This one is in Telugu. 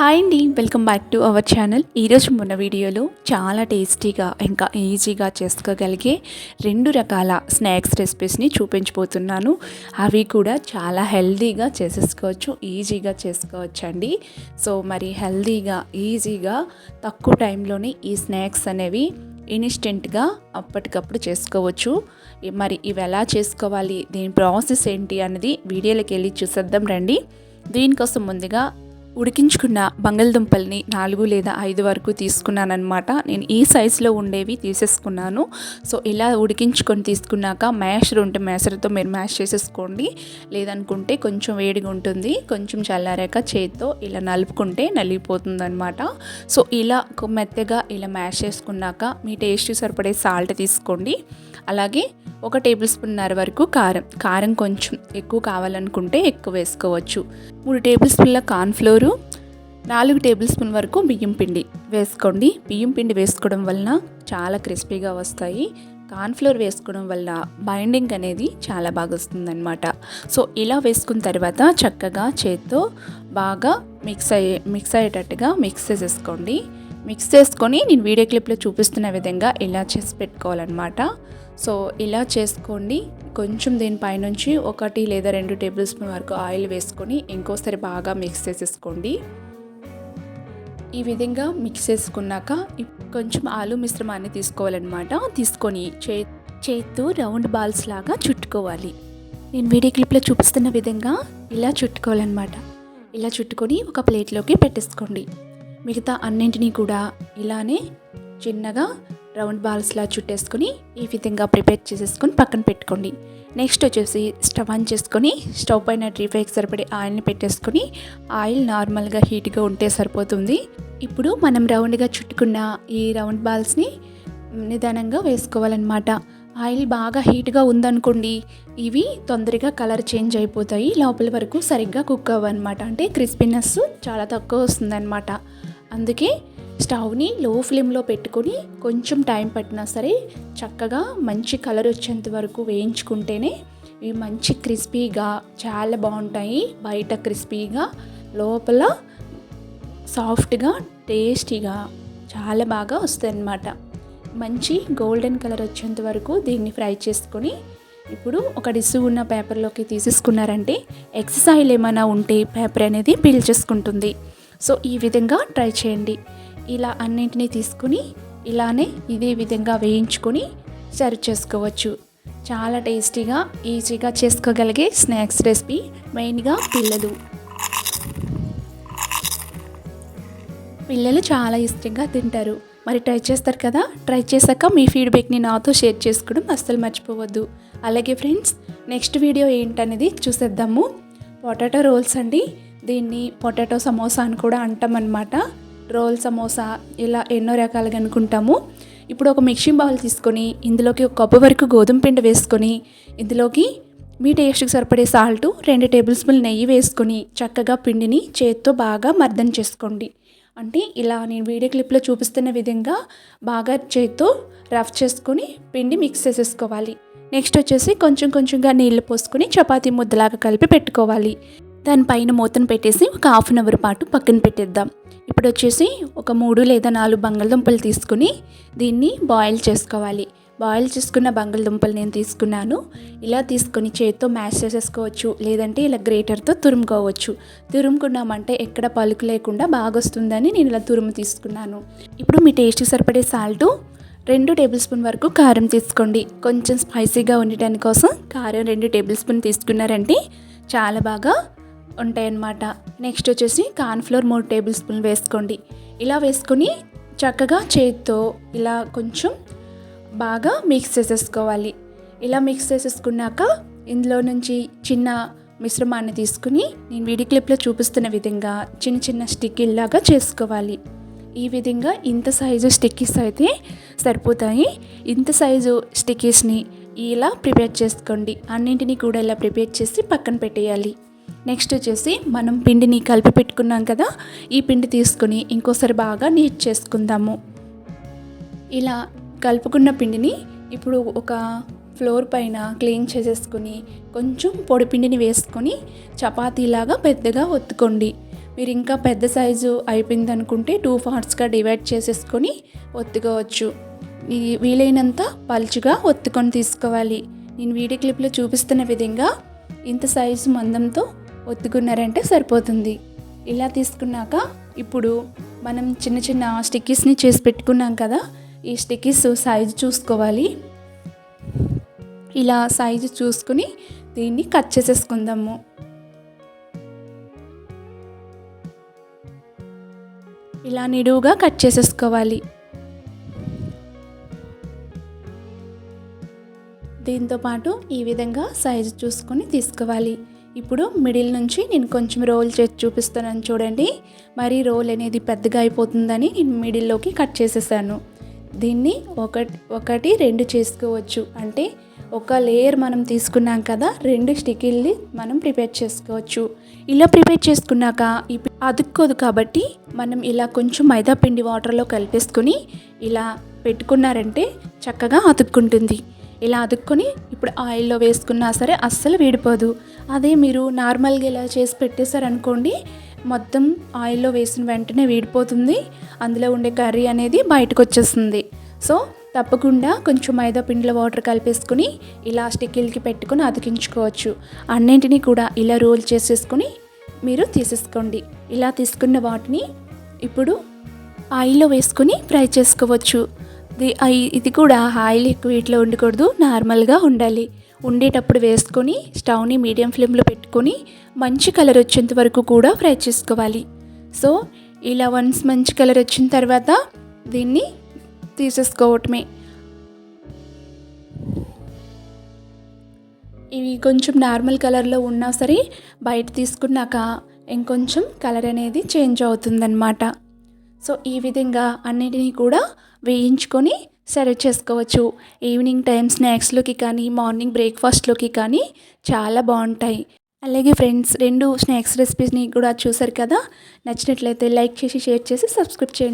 హాయ్ అండి, welcome back to our channel. ఈరోజు మన వీడియోలో చాలా టేస్టీగా ఇంకా ఈజీగా చేసుకోగలిగే 2 రకాల స్నాక్స్ రెసిపీస్ని చూపించబోతున్నాను. అవి కూడా చాలా హెల్తీగా చేసేసుకోవచ్చు, ఈజీగా చేసుకోవచ్చు అండి. సో మరి హెల్తీగా ఈజీగా తక్కువ టైంలోనే ఈ స్నాక్స్ అనేవి ఇన్స్టెంట్గా అప్పటికప్పుడు చేసుకోవచ్చు. మరి ఇవి ఎలా చేసుకోవాలి, దీని ప్రాసెస్ ఏంటి అన్నది వీడియోలోకి వెళ్ళి చూసేద్దాం రండి. దీనికోసం ముందుగా ఉడికించుకున్న బంగాళదుంపల్ని 4 లేదా 5 వరకు తీసుకున్నాను అనమాట. నేను ఈ సైజులో ఉండేవి తీసేసుకున్నాను. సో ఇలా ఉడికించుకొని తీసుకున్నాక మ్యాషర్ ఉంటే మ్యాషర్తో మీరు మ్యాష్ చేసేసుకోండి. లేదనుకుంటే కొంచెం వేడిగా ఉంటుంది, కొంచెం చల్లారాక చేతితో ఇలా నలుపుకుంటే నలిగిపోతుంది అనమాట. సో ఇలా మెత్తగా ఇలా మ్యాష్ చేసుకున్నాక మీ టేస్ట్ సరిపడే సాల్ట్ తీసుకోండి. అలాగే 1 టేబుల్ స్పూన్నర వరకు కారం కొంచెం ఎక్కువ కావాలనుకుంటే ఎక్కువ వేసుకోవచ్చు. 3 టేబుల్ స్పూన్ల కార్న్ఫ్లోరు, 4 టేబుల్ స్పూన్ వరకు బియ్యం పిండి వేసుకోండి. బియ్యం పిండి వేసుకోవడం వలన చాలా క్రిస్పీగా వస్తాయి. కార్న్ఫ్లోర్ వేసుకోవడం వల్ల బైండింగ్ అనేది చాలా బాగా వస్తుందన్నమాట. సో ఇలా వేసుకున్న తర్వాత చక్కగా చేత్తో బాగా మిక్స్ అయ్యేటట్టుగా మిక్స్ చేసేసుకోండి. మిక్స్ చేసుకొని నేను వీడియో క్లిప్లో చూపిస్తున్న విధంగా ఇలా చేసి పెట్టుకోవాలన్నమాట. సో ఇలా చేసుకోండి. కొంచెం దీనిపైనుంచి 1 లేదా 2 టేబుల్ స్పూన్ వరకు ఆయిల్ వేసుకొని ఇంకోసారి బాగా మిక్స్ చేసేసుకోండి. ఈ విధంగా మిక్స్ చేసుకున్నాక కొంచెం ఆలు మిశ్రమాన్ని తీసుకోవాలన్నమాట. తీసుకొని చేత్తో రౌండ్ బాల్స్ లాగా చుట్టుకోవాలి. నేను వీడియో క్లిప్లో చూపిస్తున్న విధంగా ఇలా చుట్టుకోవాలన్నమాట. ఇలా చుట్టుకొని ఒక ప్లేట్లోకి పెట్టేసుకోండి. మిగతా అన్నింటినీ కూడా ఇలానే చిన్నగా రౌండ్ బాల్స్లా చుట్టేసుకొని ఈ విధంగా ప్రిపేర్ చేసేసుకొని పక్కన పెట్టుకోండి. నెక్స్ట్ వచ్చేసి స్టవ్ ఆన్ చేసుకొని స్టవ్ పైన డీప్ ఫ్రైకి సరిపడే ఆయిల్ని పెట్టేసుకొని ఆయిల్ నార్మల్గా హీట్గా ఉంటే సరిపోతుంది. ఇప్పుడు మనం రౌండ్గా చుట్టుకున్న ఈ రౌండ్ బాల్స్ని నిదానంగా వేసుకోవాలన్నమాట. ఆయిల్ బాగా హీట్గా ఉందనుకోండి, ఇవి తొందరగా కలర్ చేంజ్ అయిపోతాయి, లోపల వరకు సరిగ్గా కుక్ అవ్వనమాట. అంటే క్రిస్పీనెస్ చాలా తక్కువ వస్తుందన్నమాట. అందుకే స్టవ్ని లో ఫ్లేమ్లో పెట్టుకొని కొంచెం టైం పట్టినా సరే చక్కగా మంచి కలర్ వచ్చేంత వరకు వేయించుకుంటేనే ఇవి మంచి క్రిస్పీగా చాలా బాగుంటాయి. బయట క్రిస్పీగా, లోపల సాఫ్ట్గా, టేస్టీగా చాలా బాగా వస్తాయి అన్నమాట. మంచి గోల్డెన్ కలర్ వచ్చేంత వరకు దీన్ని ఫ్రై చేసుకొని ఇప్పుడు ఒక డిష్ ఉన్న పేపర్లోకి తీసేసుకున్నారంటే ఎక్సెస్ ఆయిల్ ఏమైనా ఉంటే పేపర్ అనేది పీల్చేసుకుంటుంది. సో ఈ విధంగా ట్రై చేయండి. ఇలా అన్నింటినీ తీసుకుని ఇలానే ఇదే విధంగా వేయించుకొని సర్వ్ చేసుకోవచ్చు. చాలా టేస్టీగా ఈజీగా చేసుకోగలిగే స్నాక్స్ రెసిపీ. మెయిన్గా పిల్లలు చాలా ఇష్టంగా తింటారు. మరి ట్రై చేస్తారు కదా. ట్రై చేశాక మీ ఫీడ్బ్యాక్ని నాతో షేర్ చేసుకోవడం అస్సలు మర్చిపోవద్దు. అలాగే ఫ్రెండ్స్, నెక్స్ట్ వీడియో ఏంటనేది చూసేద్దాము. పొటాటో రోల్స్ అండి. దీన్ని పొటాటో సమోసా అని కూడా అంటామన్నమాట. రోల్ సమోసా ఇలా ఎన్నో రకాలుగా అనుకుంటాము. ఇప్పుడు ఒక మిక్సింగ్ బౌల్ తీసుకొని ఇందులోకి 1 కప్పు వరకు గోధుమ పిండి వేసుకొని ఇందులోకి మీ టేస్ట్కి సరిపడే సాల్ట్, 2 టేబుల్ స్పూన్లు నెయ్యి వేసుకొని చక్కగా పిండిని చేత్తో బాగా మర్దన చేసుకోండి. అంటే ఇలా నేను వీడియో క్లిప్లో చూపిస్తున్న విధంగా బాగా చేత్తో రఫ్ చేసుకొని పిండి మిక్స్ చేసేసుకోవాలి. నెక్స్ట్ వచ్చేసి కొంచెంగా నీళ్లు పోసుకొని చపాతీ ముద్దలాగా కలిపి పెట్టుకోవాలి. దానిపైన మూతను పెట్టేసి ఒక 1/2 అవర్ పాటు పక్కన పెట్టేద్దాం. ఇప్పుడు వచ్చేసి ఒక 3 లేదా 4 బంగాళదుంపలు తీసుకుని దీన్ని బాయిల్ చేసుకోవాలి. బాయిల్ చేసుకున్న బంగాళదుంపలు నేను తీసుకున్నాను. ఇలా తీసుకొని చేత్తో మ్యాష్ చేసేసుకోవచ్చు, లేదంటే ఇలా గ్రేటర్తో తురుముకోవచ్చు. తురుముకున్నామంటే ఎక్కడ పలుకు లేకుండా బాగా వస్తుందని నేను ఇలా తురుము తీసుకున్నాను. ఇప్పుడు మీ టేస్ట్కి సరిపడే సాల్టు, 2 టేబుల్ స్పూన్ వరకు కారం తీసుకోండి. కొంచెం స్పైసీగా ఉండటాని కోసం కారం 2 టేబుల్ స్పూన్ తీసుకున్నారంటే చాలా బాగా ఉంటాయన్నమాట. నెక్స్ట్ వచ్చేసి కార్న్ఫ్లోర్ 3 టేబుల్ స్పూన్లు వేసుకోండి. ఇలా వేసుకొని చక్కగా చేత్తో ఇలా కొంచెం బాగా మిక్స్ చేసేసుకోవాలి. ఇలా మిక్స్ చేసేసుకున్నాక ఇందులో నుంచి చిన్న మిశ్రమాన్ని తీసుకుని నేను వీడియో క్లిప్లో చూపిస్తున్న విధంగా చిన్న స్టిక్కీలాగా చేసుకోవాలి. ఈ విధంగా ఇంత సైజు స్టిక్కీస్ అయితే సరిపోతాయి. ఇంత సైజు స్టిక్కీస్ని ఇలా ప్రిపేర్ చేసుకోండి. అన్నింటినీ కూడా ఇలా ప్రిపేర్ చేసి పక్కన పెట్టేయాలి. నెక్స్ట్ వచ్చేసి మనం పిండిని కలిపి పెట్టుకున్నాం కదా, ఈ పిండి తీసుకొని ఇంకోసారి బాగా నీట్ చేసుకుందాము. ఇలా కలుపుకున్న పిండిని ఇప్పుడు ఒక ఫ్లోర్ పైన క్లీన్ చేసేసుకొని కొంచెం పొడి పిండిని వేసుకొని చపాతీలాగా పెద్దగా ఒత్తుకోండి. మీరు ఇంకా పెద్ద సైజు అయిపోయింది అనుకుంటే 2 పార్ట్స్గా డివైడ్ చేసేసుకొని ఒత్తుకోవచ్చు. వీలైనంత పలుచుగా ఒత్తుకొని తీసుకోవాలి. నేను వీడియో క్లిప్లో చూపిస్తున్న విధంగా ఇంత సైజు మందంతో ఒత్తుకున్నారంటే సరిపోతుంది. ఇలా తీసుకున్నాక ఇప్పుడు మనం చిన్న చిన్న స్టిక్కీస్ని చేసి పెట్టుకున్నాం కదా, ఈ స్టిక్కీస్ సైజు చూసుకోవాలి. ఇలా సైజు చూసుకుని దీన్ని కట్ చేసేసుకుందాము. ఇలా నిలువుగా కట్ చేసేసుకోవాలి. దీంతోపాటు ఈ విధంగా సైజు చూసుకొని తీసుకోవాలి. ఇప్పుడు మిడిల్ నుంచి నేను కొంచెం రోల్ చేసి చూపిస్తున్నాను చూడండి. మరి రోల్ అనేది పెద్దగా అయిపోతుందని నేను మిడిల్లోకి కట్ చేసేసాను. దీన్ని ఒకటి 2 చేసుకోవచ్చు. అంటే ఒక లేయర్ మనం తీసుకున్నాం కదా, 2 స్టిక్కీల్ని మనం ప్రిపేర్ చేసుకోవచ్చు. ఇలా ప్రిపేర్ చేసుకున్నాక అతుక్కోదు కాబట్టి మనం ఇలా కొంచెం మైదా పిండి వాటర్లో కలిపేసుకొని ఇలా పెట్టుకున్నారంటే చక్కగా అతుక్కుంటుంది. ఇలా అతుక్కొని ఇప్పుడు ఆయిల్లో వేసుకున్నా సరే అస్సలు వీడిపోదు. అదే మీరు నార్మల్గా ఇలా చేసి పెట్టేశారనుకోండి, మొత్తం ఆయిల్లో వేసిన వెంటనే వీడిపోతుంది. అందులో ఉండే కర్రీ అనేది బయటకు వచ్చేస్తుంది. సో తప్పకుండా కొంచెం మైదా పిండిలో వాటర్ కలిపేసుకుని ఇలా స్టిక్కీలకి పెట్టుకొని అతికించుకోవచ్చు. అన్నింటినీ కూడా ఇలా రోల్ చేసేసుకొని మీరు తీసేసుకోండి. ఇలా తీసుకున్న వాటిని ఇప్పుడు ఆయిల్లో వేసుకొని ఫ్రై చేసుకోవచ్చు. ఇది కూడా ఆయిల్ ఎక్కువ వీటిలో ఉండకూడదు, నార్మల్గా ఉండాలి. ఉండేటప్పుడు వేసుకొని స్టవ్ని మీడియం ఫ్లేమ్లో పెట్టుకొని మంచి కలర్ వచ్చేంత వరకు కూడా ఫ్రై చేసుకోవాలి. సో ఇలా వన్స్ మంచి కలర్ వచ్చిన తర్వాత దీన్ని తీసేసుకోవటమే. ఇవి కొంచెం నార్మల్ కలర్లో ఉన్నా సరే బయట తీసుకున్నాక ఇంకొంచెం కలర్ అనేది చేంజ్ అవుతుందన్నమాట. సో ఈ విధంగా అన్నిటినీ కూడా వేయించుకొని సర్వ్ చేసుకోవచ్చు. ఈవినింగ్ టైం స్నాక్స్లోకి కానీ మార్నింగ్ బ్రేక్ఫాస్ట్లోకి కానీ చాలా బాగుంటాయి. అలాగే ఫ్రెండ్స్, 2 స్నాక్స్ రెసిపీస్ని కూడా చూసారు కదా. నచ్చినట్లయితే లైక్ చేసి షేర్ చేసి సబ్స్క్రైబ్ చేయండి.